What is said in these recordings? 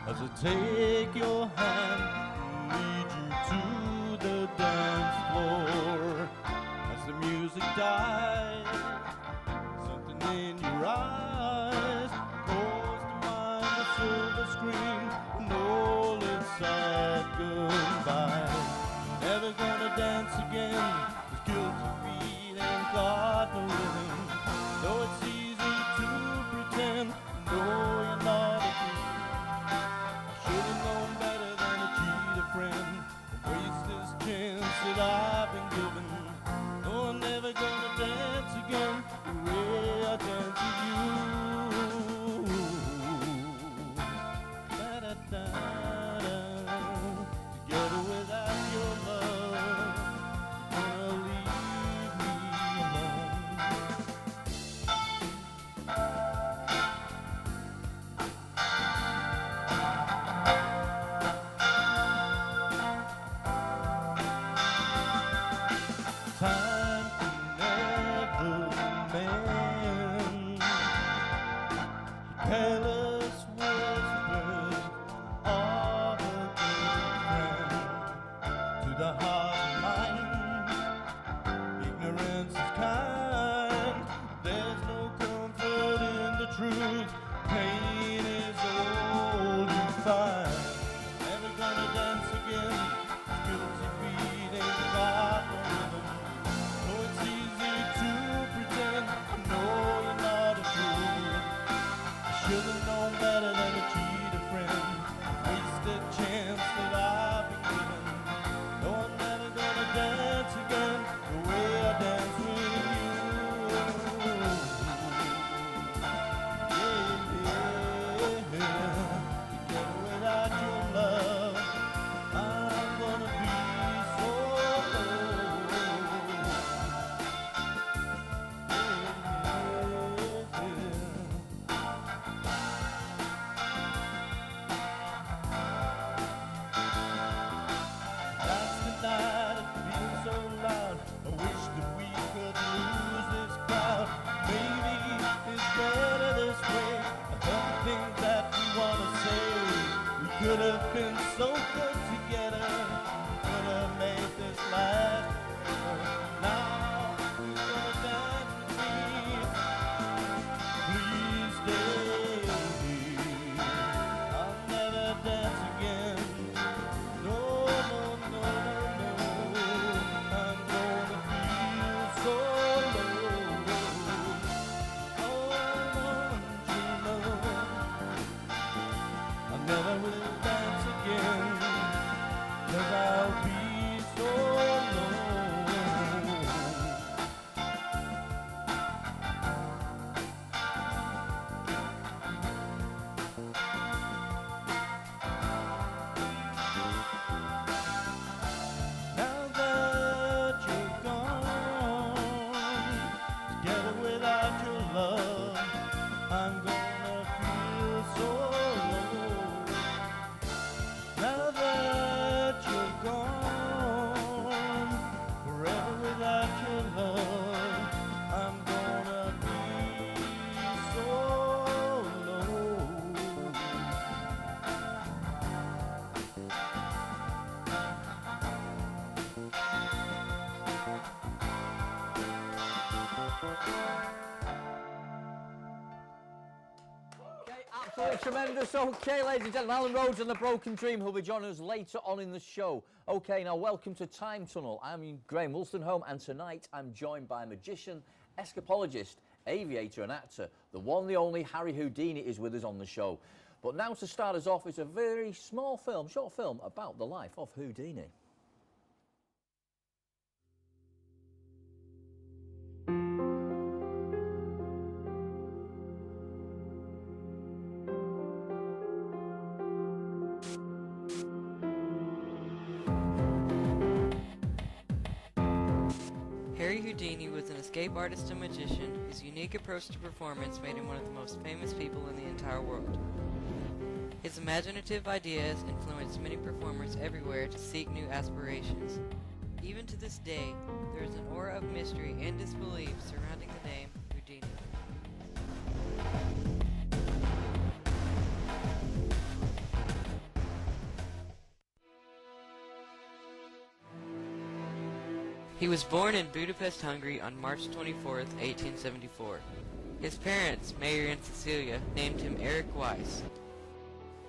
as I take your hand and lead you to the dance floor. As the music dies, something in your eyes calls to mind the silver screen and all its sad goodbye. Never gonna dance again, this guilty feet ain't got no rhythm. Though it's easy to pretend, no, you're not a thief. I should've known better than to cheat a friend and waste this chance that I've been given. No, I'm never gonna dance again the way I dance with you. Da-da-da-da. Together without your love, you're gonna leave me alone. Time can never mend careless whispers of a good friend. To the heart and mind, ignorance is kind. There's no comfort in the truth. Pain is all you find. Never gonna dance again. Guilty feet ain't got no rhythm. Oh, it's easy to pretend. No, you're not a fool. I should've known better than to cheat a friend. Wasted chance that I've been given. No, I'm never gonna dance again the way I dance with you. Together without your love, I'm gonna be so alone. That's the night, it feels so loud. I wish that we could lose this crowd. Maybe it's better this way. I don't think that we wanna say we could have been so good together. Could have made this last forever. Now you're gonna dance with me. Please stay. I'll never dance again. No, no, no, no, no. I'm gonna feel so low. Oh, won't you know? I never will dance again, 'cause I'll be so alone. Now that you're gone, together without your love, I'm gonna feel so alone. Now that you're gone, forever without your love, I'm gonna be so alone. Okay, absolutely tremendous. Okay, ladies and gentlemen, Alan Rhodes and the Broken Dream, who'll be joining us later on in the show. Okay, now welcome to Time Tunnel. I'm Graham Wolstenholme, and tonight I'm joined by magician, escapologist, aviator and actor. The one, the only Harry Houdini is with us on the show. But now to start us off is a very small film, short film, about the life of Houdini. Harry Houdini was an escape artist and magician whose unique approach to performance made him one of the most famous people in the entire world. His imaginative ideas influenced many performers everywhere to seek new aspirations. Even to this day, there is an aura of mystery and disbelief surrounding the name Houdini. He was born in Budapest, Hungary on March 24th, 1874. His parents, Mayer and Cecilia, named him Eric Weiss.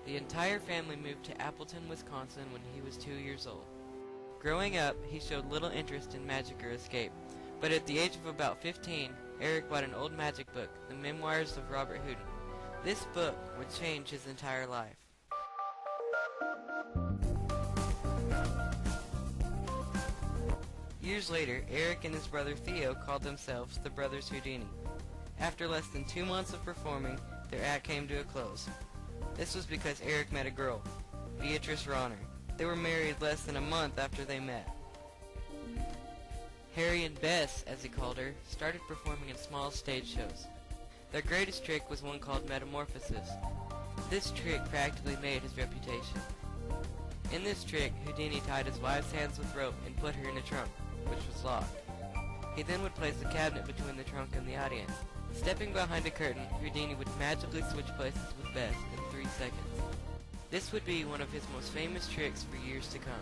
The entire family moved to Appleton, Wisconsin when he was 2 years old. Growing up, he showed little interest in magic or escape, but at the age of about 15, Eric bought an old magic book, The Memoirs of Robert Houdin. This book would change his entire life. Years later, Eric and his brother Theo called themselves the Brothers Houdini. After less than 2 months of performing, their act came to a close. This was because Eric met a girl, Beatrice Ronner. They were married less than a month after they met. Harry and Bess, as he called her, started performing in small stage shows. Their greatest trick was one called Metamorphosis. This trick practically made his reputation. In this trick, Houdini tied his wife's hands with rope and put her in a trunk, which was locked. He then would place a cabinet between the trunk and the audience. Stepping behind a curtain, Houdini would magically switch places with Bess in 3 seconds. This would be one of his most famous tricks for years to come.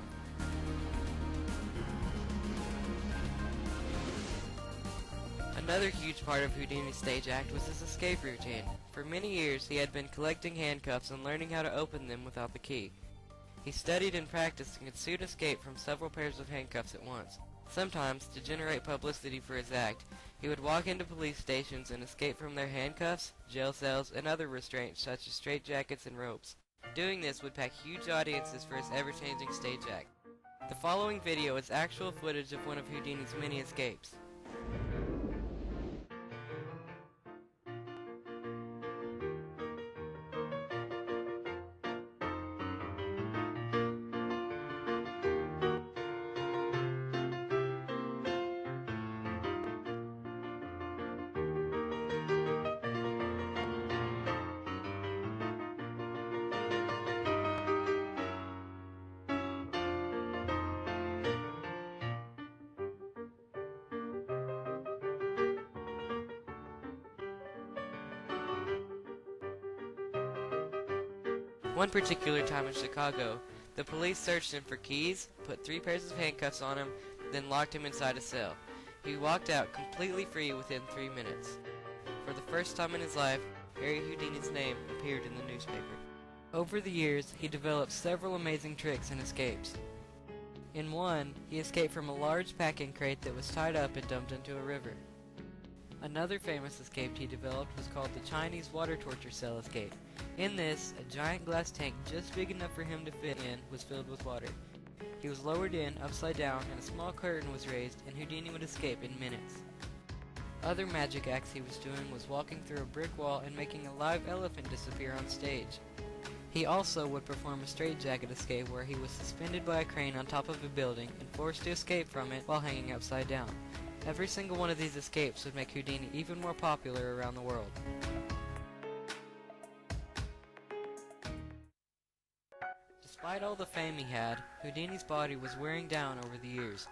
Another huge part of Houdini's stage act was his escape routine. For many years, he had been collecting handcuffs and learning how to open them without the key. He studied and practiced and could soon escape from several pairs of handcuffs at once. Sometimes, to generate publicity for his act, he would walk into police stations and escape from their handcuffs, jail cells, and other restraints such as straitjackets and ropes. Doing this would pack huge audiences for his ever-changing stage act. The following video is actual footage of one of Houdini's many escapes. One particular time in Chicago, the police searched him for keys, put 3 pairs of handcuffs on him, then locked him inside a cell. He walked out completely free within 3 minutes. For the first time in his life, Harry Houdini's name appeared in the newspaper. Over the years, he developed several amazing tricks and escapes. In one, he escaped from a large packing crate that was tied up and dumped into a river. Another famous escape he developed was called the Chinese water torture cell escape. In this, a giant glass tank just big enough for him to fit in was filled with water. He was lowered in, upside down, and a small curtain was raised, and Houdini would escape in minutes. Other magic acts he was doing was walking through a brick wall and making a live elephant disappear on stage. He also would perform a straitjacket escape where he was suspended by a crane on top of a building and forced to escape from it while hanging upside down. Every single one of these escapes would make Houdini even more popular around the world. Despite all the fame he had, Houdini's body was wearing down over the years.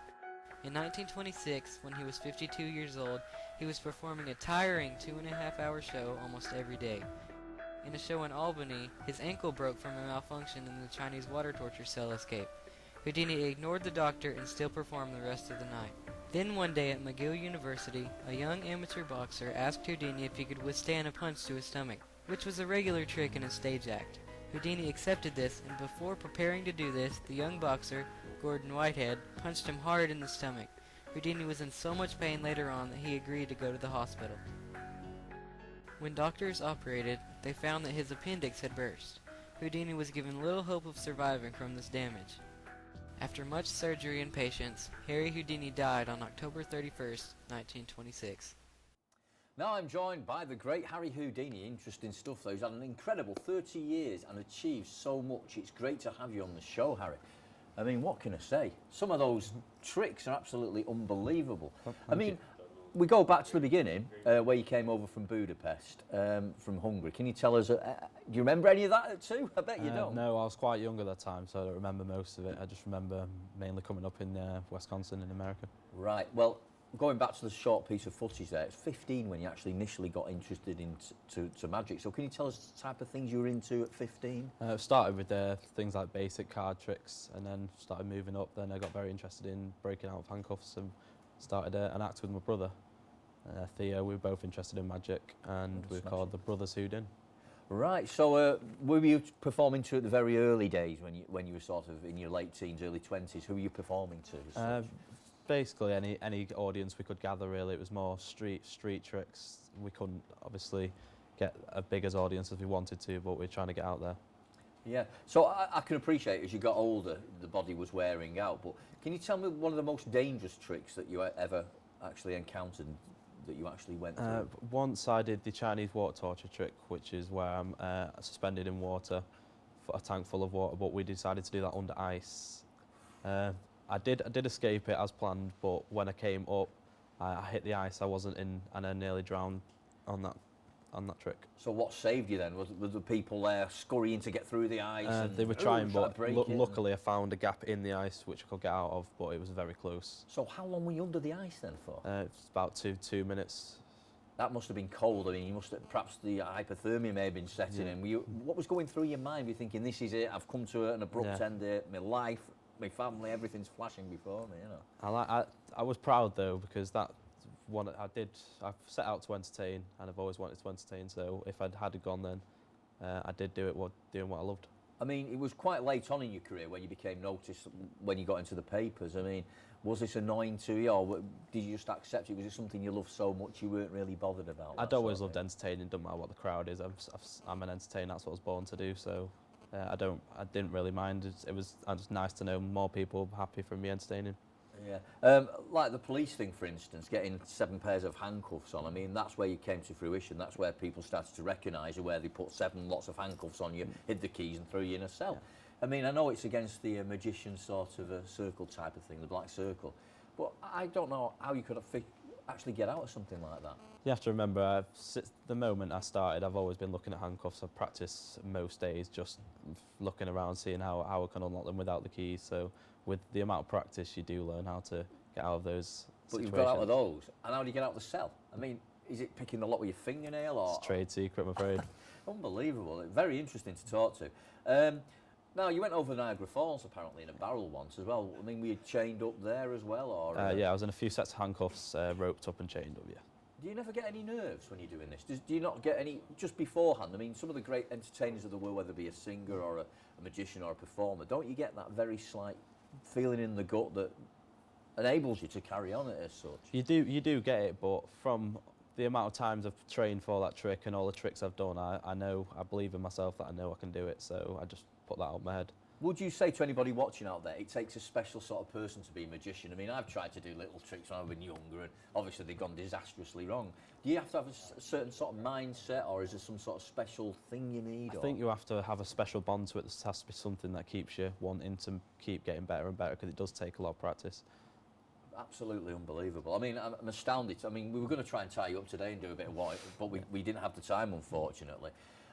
In 1926, when he was 52 years old, he was performing a tiring 2.5-hour show almost every day. In a show in Albany, his ankle broke from a malfunction in the Chinese water torture cell escape. Houdini ignored the doctor and still performed the rest of the night. Then one day at McGill University, a young amateur boxer asked Houdini if he could withstand a punch to his stomach, which was a regular trick in his stage act. Houdini accepted this, and before preparing to do this, the young boxer, Gordon Whitehead, punched him hard in the stomach. Houdini was in so much pain later on that he agreed to go to the hospital. When doctors operated, they found that his appendix had burst. Houdini was given little hope of surviving from this damage. After much surgery and patience, Harry Houdini died on October 31st, 1926. Now I'm joined by the great Harry Houdini. Interesting stuff though. He's had an incredible 30 years and achieved so much. It's great to have you on the show, Harry. I mean, what can I say? Some of those tricks are absolutely unbelievable. I mean, we go back to the beginning, where you came over from Budapest, from Hungary. Can you tell us, do you remember any of that too? I bet you don't. No, I was quite young at that time, so I don't remember most of it. I just remember mainly coming up in Wisconsin in America. Right, well, going back to the short piece of footage there, it's 15 when you actually initially got interested into magic. So can you tell us the type of things you were into at 15? Started with things like basic card tricks, and then started moving up. Then I got very interested in breaking out of handcuffs and started an act with my brother, Theo. We were both interested in magic, and we were called the Brothers Houdini. Right, so were you performing to at the very early days when you were sort of in your late teens, early 20s? Who were you performing to? As such? Basically, any audience we could gather. Really, it was more street tricks. We couldn't obviously get as big as audience as we wanted to, but we're trying to get out there. Yeah, so I can appreciate as you got older, the body was wearing out, but can you tell me one of the most dangerous tricks that you ever actually encountered, that you actually went through? Once I did the Chinese water torture trick, which is where I'm suspended in water, for a tank full of water, but we decided to do that under ice. I did escape it as planned, but when I came up, I hit the ice. I wasn't in, and I nearly drowned on that trick. So what saved you then? Was the people there scurrying to get through the ice? And, they were trying, but luckily and... I found a gap in the ice which I could get out of, but it was very close. So how long were you under the ice then for? It's about two minutes. That must have been cold. I mean, you must have, perhaps the hypothermia may have been setting in. What was going through your mind? Were you thinking, this is it, I've come to an abrupt end here, my life, my family, everything's flashing before me, you know? I was proud though, because that one I've set out to entertain, and I've always wanted to entertain, so if I'd had gone then, I did do it doing what I loved. I mean, it was quite late on in your career when you became noticed, when you got into the papers. I mean, was this annoying to you, or did you just accept it? Was it something you loved so much you weren't really bothered about? I'd always loved entertaining, doesn't matter what the crowd is. I'm an entertainer, that's what I was born to do, so I didn't really mind. It was just nice to know more people happy from me entertaining. Yeah, like the police thing, for instance, getting 7 pairs of handcuffs on. I mean, that's where you came to fruition. That's where people started to recognise you, where they put 7 lots of handcuffs on you, hid the keys and threw you in a cell. Yeah. I mean, I know it's against the magician sort of a circle type of thing, the black circle, but I don't know how you could actually get out of something like that. You have to remember, the moment I started, I've always been looking at handcuffs. I practice most days just looking around, seeing how I can unlock them without the keys. So with the amount of practice, you do learn how to get out of those situations. But you've got out of those, and how do you get out of the cell? I mean, is it picking the lock with your fingernail? Or? It's a trade secret, I'm afraid. Unbelievable. Very interesting to talk to. Now, you went over Niagara Falls, apparently, in a barrel once as well. I mean, were you chained up there as well? Or, yeah, I was in a few sets of handcuffs, roped up and chained up, yeah. Do you never get any nerves when you're doing this? Do you not get any, just beforehand? I mean, some of the great entertainers of the world, whether it be a singer or a magician or a performer, don't you get that very slight feeling in the gut that enables you to carry on it as such? You do get it, but from the amount of times I've trained for that trick and all the tricks I've done, I know, I believe in myself that I know I can do it, so I just put that out of my head. Would you say to anybody watching out there, it takes a special sort of person to be a magician? I mean, I've tried to do little tricks when I've been younger, and obviously they've gone disastrously wrong. Do you have to have a certain sort of mindset, or is there some sort of special thing you need? I think you have to have a special bond to it. There has to be something that keeps you wanting to keep getting better and better, because it does take a lot of practice. Absolutely unbelievable. I mean, I'm astounded. I mean, we were going to try and tie you up today and do a bit of what, but we didn't have the time, unfortunately.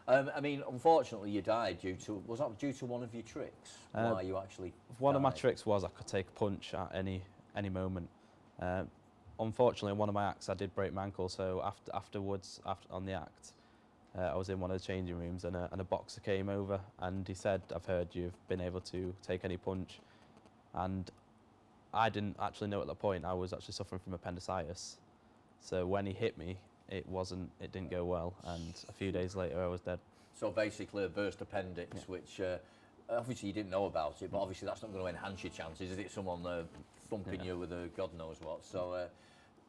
I mean, unfortunately, you died was that due to one of your tricks? Why you actually One died? of my tricks was I could take a punch at any moment. Unfortunately, in one of my acts, I did break my ankle, so afterwards on the act, I was in one of the changing rooms, and a boxer came over, and he said, "I've heard you've been able to take any punch," and I didn't actually know at that point I was actually suffering from appendicitis. So when he hit me, it didn't go well, and a few days later I was dead. So basically a burst appendix, which obviously you didn't know about it, but obviously that's not going to enhance your chances, is it? Someone thumping you with a God knows what. So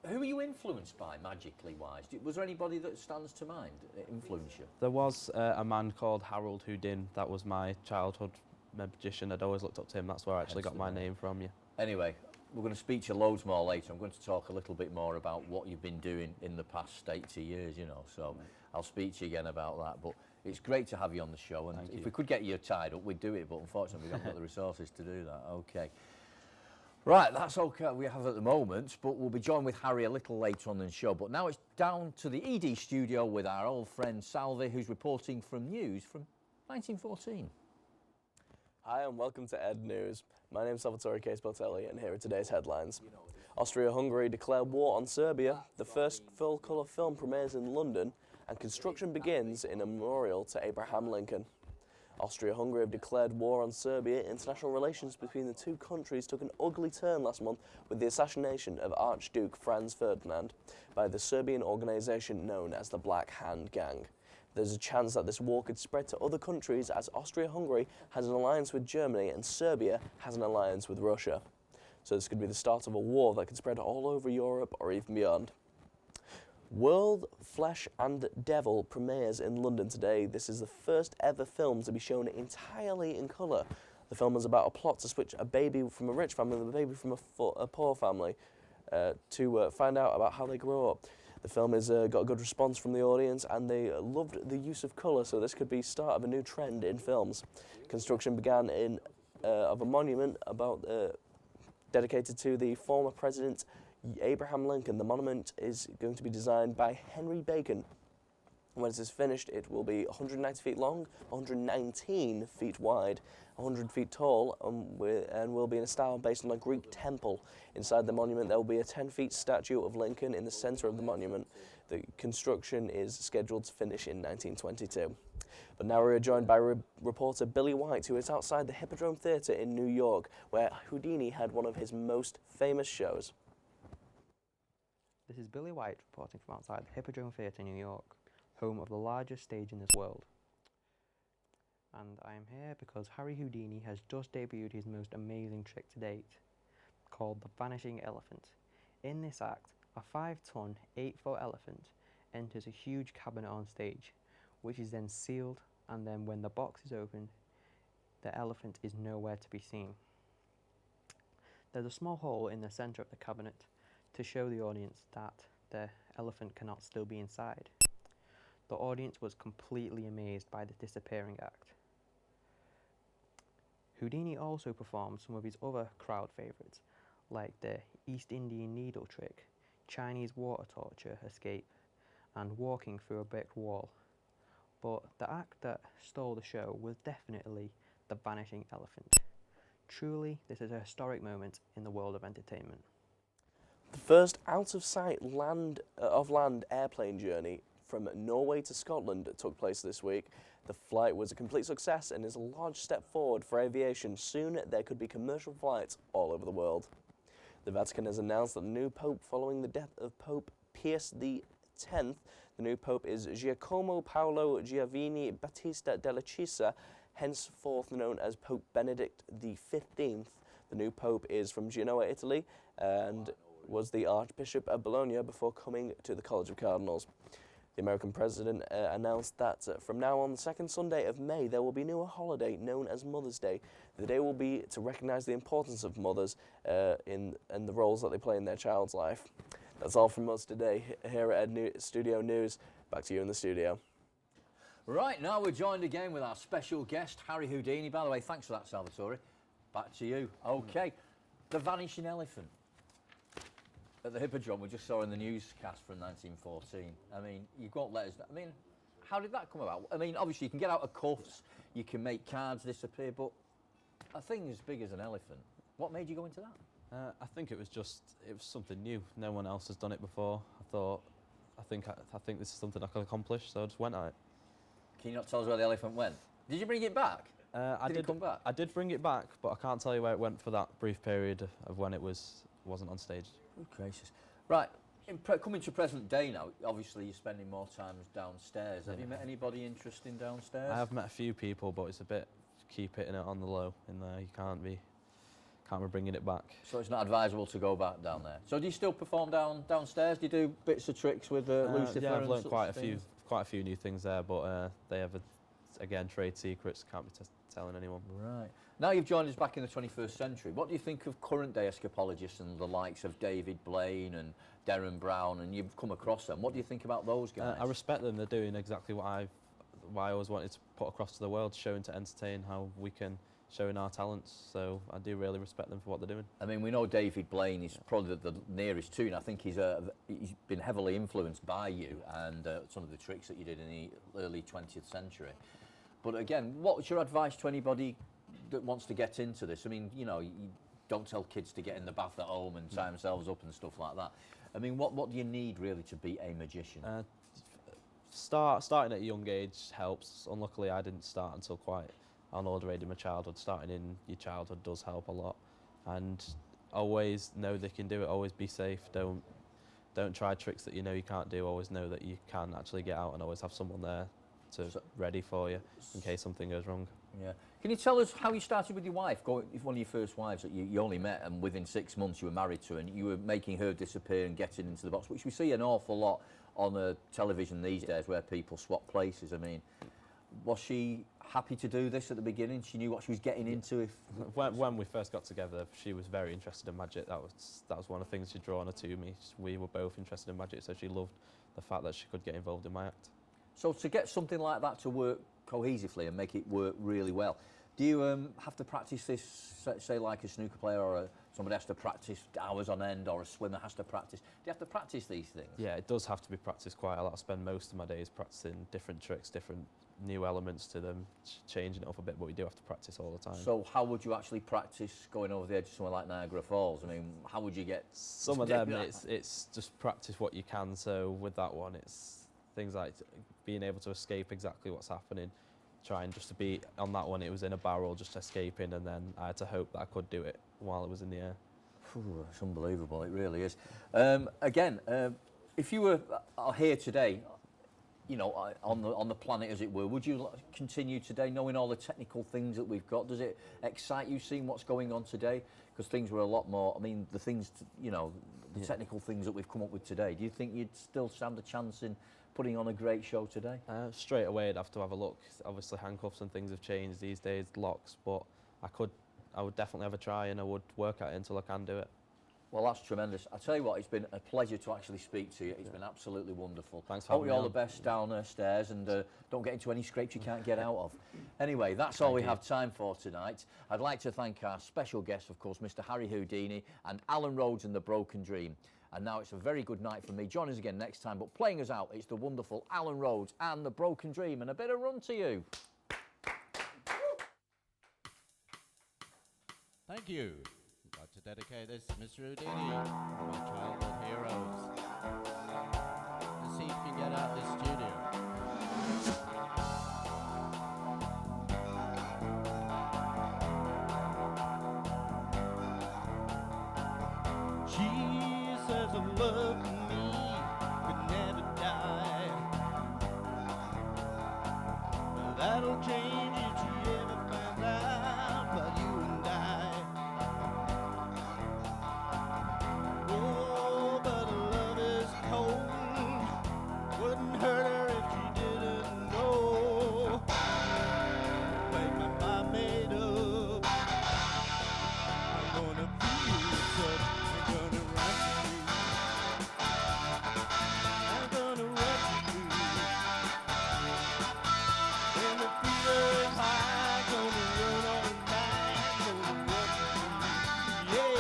who were you influenced by, magically wise? Was there anybody that stands to mind influence you? There was a man called Houdini. That was my childhood magician. I'd always looked up to him. That's where I actually got my name from, yeah. Anyway, we're going to speak to you loads more later. I'm going to talk a little bit more about what you've been doing in the past 80 years, you know, so I'll speak to you again about that. But it's great to have you on the show, and if we could get you tied up, we'd do it, but unfortunately we haven't got the resources to do that. Okay. Right, that's okay we have at the moment, but we'll be joined with Harry a little later on in the show. But now it's down to the ED studio with our old friend Salvi, who's reporting from news from 1914. Hi and welcome to Ed News. My name is Salvatore Case-Botelli, and here are today's headlines. Austria-Hungary declare war on Serbia, the first full-colour film premieres in London, and construction begins in a memorial to Abraham Lincoln. Austria-Hungary have declared war on Serbia. International relations between the two countries took an ugly turn last month with the assassination of Archduke Franz Ferdinand by the Serbian organisation known as the Black Hand Gang. There's a chance that this war could spread to other countries as Austria-Hungary has an alliance with Germany and Serbia has an alliance with Russia. So this could be the start of a war that could spread all over Europe or even beyond. World Flesh and Devil premieres in London today. This is the first ever film to be shown entirely in colour. The film is about a plot to switch a baby from a rich family with a baby from a poor family to find out about how they grow up. The film has got a good response from the audience and they loved the use of colour, so this could be start of a new trend in films. Construction began of a monument dedicated to the former president Abraham Lincoln. The monument is going to be designed by Henry Bacon. When it is finished, it will be 190 feet long, 119 feet wide, 100 feet tall, and will be in a style based on a Greek temple. Inside the monument, there will be a 10-foot statue of Lincoln in the center of the monument. The construction is scheduled to finish in 1922. But now we are joined by reporter Billy White, who is outside the Hippodrome Theatre in New York, where Houdini had one of his most famous shows. This is Billy White reporting from outside the Hippodrome Theatre in New York, home of the largest stage in this world. And I am here because Harry Houdini has just debuted his most amazing trick to date, called the Vanishing Elephant. In this act, a 5-ton, 8-foot elephant enters a huge cabinet on stage, which is then sealed, and then when the box is opened, the elephant is nowhere to be seen. There's a small hole in the centre of the cabinet to show the audience that the elephant cannot still be inside. The audience was completely amazed by the disappearing act. Houdini also performed some of his other crowd favourites, like the East Indian needle trick, Chinese water torture escape, and walking through a brick wall. But the act that stole the show was definitely the Vanishing Elephant. Truly, this is a historic moment in the world of entertainment. The first out-of-sight land airplane journey from Norway to Scotland took place this week. The flight was a complete success and is a large step forward for aviation. Soon there could be commercial flights all over the world. The Vatican has announced that the new pope, following the death of Pope Pius X, the new pope is Giacomo Paolo Giovanni Battista della Chiesa, henceforth known as Pope Benedict XV. The new pope is from Genoa, Italy, and was the Archbishop of Bologna before coming to the College of Cardinals. The American president announced that from now on, the second Sunday of May, there will be a new holiday known as Mother's Day. The day will be to recognise the importance of mothers and the roles that they play in their child's life. That's all from us today here at Studio News. Back to you in the studio. Right, now we're joined again with our special guest, Harry Houdini. By the way, thanks for that, Salvatore. Back to you. OK, the Vanishing Elephant. At the Hippodrome, we just saw in the newscast from 1914. I mean, you've got letters. I mean, how did that come about? I mean, obviously, you can get out of cuffs, you can make cards disappear, but a thing as big as an elephant, what made you go into that? I think it was something new. No one else has done it before. I think this is something I could accomplish, so I just went at it. Can you not tell us where the elephant went? Did you bring it back? Did it come back? I did bring it back, but I can't tell you where it went for that brief period of when it wasn't on stage. Good gracious. Right, coming to present day now, obviously you're spending more time downstairs. Have you met anybody interesting downstairs? I have met a few people, but it's a bit, keep hitting it on the low in there. You can't be bringing it back. So it's not advisable to go back down there. So do you still perform downstairs? Do you do bits of tricks with Lucifer? Yeah, I've learned and quite a few new things there, but they have, again, trade secrets, can't be telling anyone. Right. Now you've joined us back in the 21st century. What do you think of current day escapologists and the likes of David Blaine and Derren Brown, and you've come across them? What do you think about those guys? I respect them. They're doing exactly what I always wanted to put across to the world, showing to entertain how we can showing our talents. So I do really respect them for what they're doing. I mean, we know David Blaine is probably the nearest to you, and I think he's been heavily influenced by you and some of the tricks that you did in the early 20th century. But again, what's your advice to anybody that wants to get into this? I mean, you know, you don't tell kids to get in the bath at home and tie themselves up and stuff like that. I mean, what do you need really to be a magician? Starting at a young age helps. Unluckily, I didn't start until quite already in my childhood. Starting in your childhood does help a lot, and always know they can do it. Always be safe. Don't try tricks that you know you can't do. Always know that you can actually get out, and always have someone there ready for you in case something goes wrong. Yeah. Can you tell us how you started with your wife? One of your first wives that you only met, and within 6 months you were married to, and you were making her disappear and getting into the box, which we see an awful lot on television these days, where people swap places. I mean, was she happy to do this at the beginning? She knew what she was getting into. When we first got together, she was very interested in magic. That was one of the things she'd drawn her to me. We were both interested in magic, so she loved the fact that she could get involved in my act. So to get something like that to work cohesively and make it work really well, do you have to practice this, say like a snooker player, or somebody has to practice hours on end, or a swimmer has to practice? Do you have to practice these things? Yeah, it does have to be practiced quite a lot. I spend most of my days practicing different tricks, different new elements to them, changing it up a bit, but we do have to practice all the time. So how would you actually practice going over the edge of somewhere like Niagara Falls? I mean, how would you get... Some of them, it's just practice what you can. So with that one, it's things like being able to escape exactly what's happening, trying just to be on that one. It was in a barrel, just escaping, and then I had to hope that I could do it while it was in the air. It's unbelievable, it really is. Again, if you were here today, you know, on the planet as it were, would you continue today knowing all the technical things that we've got? Does it excite you seeing what's going on today? Because things were a lot more, I mean, the things, you know, the technical things that we've come up with today, do you think you'd still stand a chance in putting on a great show today? Straight away I'd have to have a look. Obviously handcuffs and things have changed these days, locks, but I would definitely have a try, and I would work at it until I can do it. Well, that's tremendous. I tell you what, it's been a pleasure to actually speak to you. It's been absolutely wonderful. Thanks for Hope having you me all on. the best downstairs, and don't get into any scrapes you can't get out of. Anyway, that's all we have time for tonight. I'd like to thank our special guests, of course, Mr. Harry Houdini and Alan Rhodes and the Broken Dream. And now it's a very good night for me. Join us again next time. But playing us out, it's the wonderful Alan Rhodes and the Broken Dream, and a bit of run to you. Thank you. I'd like to dedicate this to Mr. Houdini, one of my childhood heroes. Let's see if we can get out this studio. She says a love for me could never die, but that'll change if she ever finds out about you and I. Oh, but love is cold, wouldn't hurt her if she didn't know. Make my mind made up, I'm gonna feel the touch, I'm gonna run to you, I'm gonna run to you. When the fever's high, gonna run all night, gonna run to you, yeah.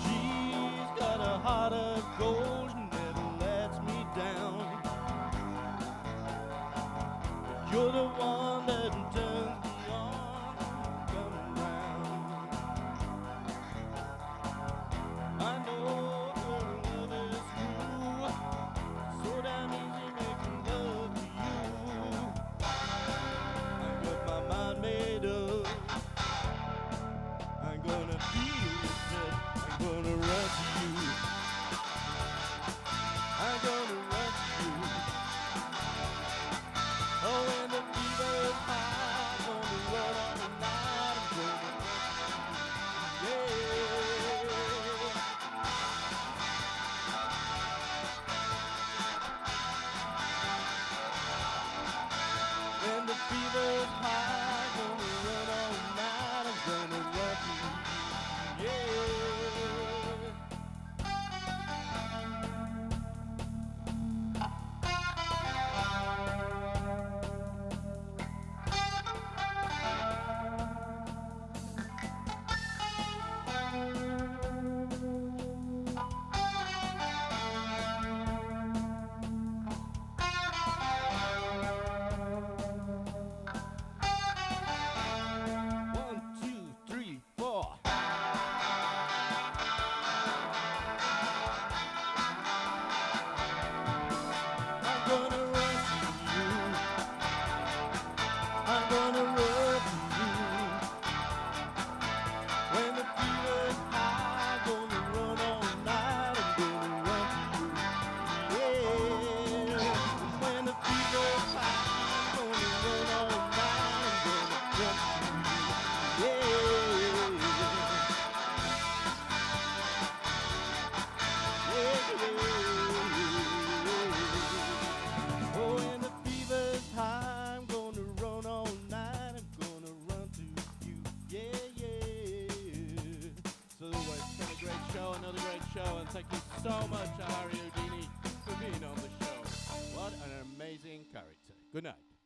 She's got a heart of gold, she never lets me down. You're the one that turns me on, come around. I know her love is true, so damn easy making love to you. I got my mind made up, I'm gonna feel the touch, I'm gonna run to you, I'm gonna run to you. Oh, when the fever so much, Harry Houdini, for being on the show. What an amazing character. Good night.